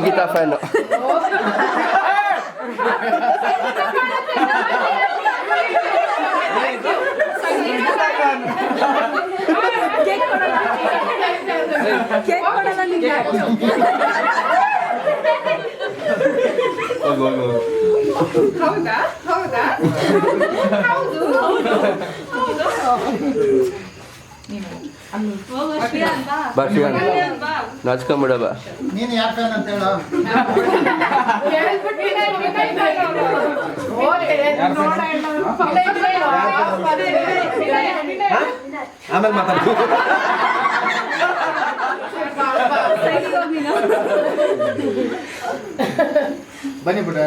ಸಂಗೀತ fan. ಹೌದಾ ಹೌದಾ ಹೌದು ನಾಚ್ಕೊಂಬಿಡ ಬಾ. ನೀನು ಯಾರ ಫ್ಯಾನ್ ಅಂತ ಹೇಳ. ಆಮೇಲೆ ಮಾತಾಡ್ತೀವಿ. ಬನ್ನಿ ಬಿಡ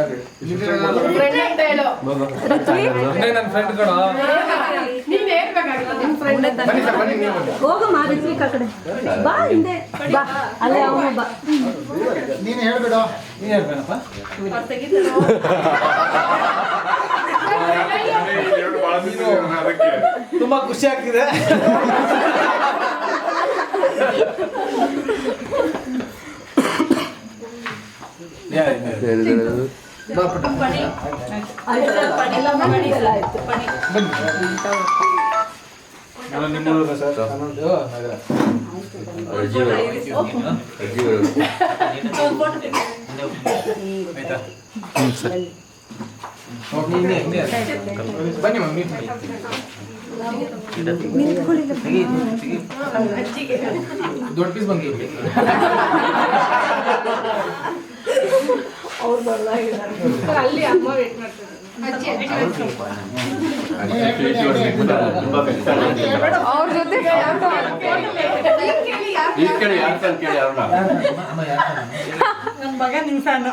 ನನ್ನ ಫ್ರೆಂಡ್ ಕಣ. ಹೋಗಮ್ಮ ಕಡೆ ಬಾ ಹಿಂದೆ ಬಾ ಅಲ್ಲೇ ಅವನು ಬಾ. ನೀನು ಹೇಳ್ಬಿಡ. ನೀನು ಹೇಳ್ಬೇಕಪ್ಪ. ತುಂಬಾ ಖುಷಿ ಆಗ್ತಿದೆ. ನಿಮ್ಮೂರ ಸರ್ ನಮ್ಮದು ನಗರ. ಬನ್ನಿ ಮಮ್ಮಿ. ದೊಡ್ಡ ಪೀಸ್ ಬಂದಿ. ಅಲ್ಲಿ ಅಮ್ಮ ವೇಟ್ ಮಾಡ್ತಾರೆ. ಅವ್ರ ಜೊತೆ ನನ್ನ ಮಗ ನಿಮ್ಮ ಫ್ಯಾನು.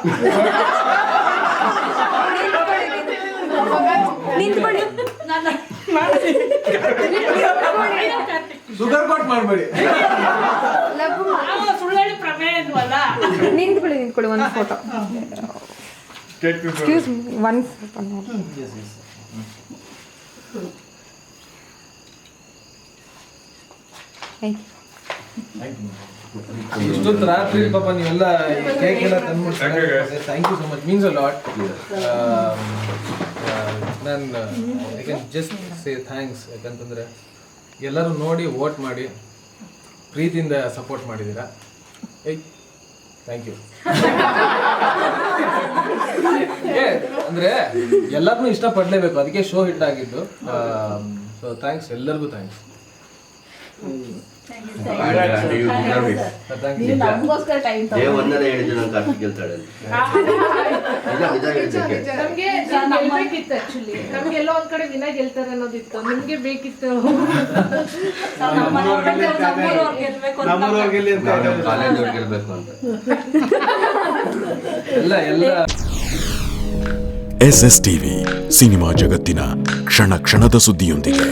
ನಿಂತ್ಕೊಳ್ಳಿ. ಶುಗರ್ ಕೋಟ್ ಮಾಡಬೇಡಿ. ಸುಳ್ಳೇಳಿ ಪ್ರಮೇಯ ಇಲ್ವಲ್ಲ. ನಿಂತ್ಕೊಳ್ಳಿ ಒಂದು photo. Excuse me one photo. ಇಷ್ಟೊತ್ತು ರಾತ್ರಿ ಪಾಪ ನೀವೆಲ್ಲ ಕೇಕ್ ಎಲ್ಲ ತಂದ್ಬಿಡ್ತಾರೆ. Thank you so much, means a lot. ನಾನು I can just say thanks. ಯಾಕಂತಂದರೆ ಎಲ್ಲರೂ ನೋಡಿ ವೋಟ್ ಮಾಡಿ ಪ್ರೀತಿಯಿಂದ ಸಪೋರ್ಟ್ ಮಾಡಿದ್ದೀರಾ. Thank you. ಅಂದರೆ ಎಲ್ಲರನ್ನೂ ಇಷ್ಟಪಡಲೇಬೇಕು, ಅದಕ್ಕೆ ಶೋ ಹಿಟ್ ಆಗಿದ್ದು. ಸೊ ಥ್ಯಾಂಕ್ಸ್, ಎಲ್ಲರಿಗೂ ಥ್ಯಾಂಕ್ಸ್. ನಮಗೋಸ್ಕರ ಟೈಮ್ ನಮ್ಗೆ ಗೆಲ್ಬೇಕಿತ್ತು. ಆಕ್ಚುಲಿ ನಮ್ಗೆಲ್ಲೋ ಒಂದ್ ಕಡೆ ವಿನ ಗೆಲ್ತಾರೆ ಅನ್ನೋದಿತ್ತು. ನಿಮ್ಗೆ ಬೇಕಿತ್ತು. ಗೆಲ್ಬೇಕು ಅಂತ. SS TV ಸಿನಿಮಾ ಜಗತ್ತಿನ ಕ್ಷಣ ಕ್ಷಣದ ಸುದ್ದಿಯೊಂದಿಗೆ.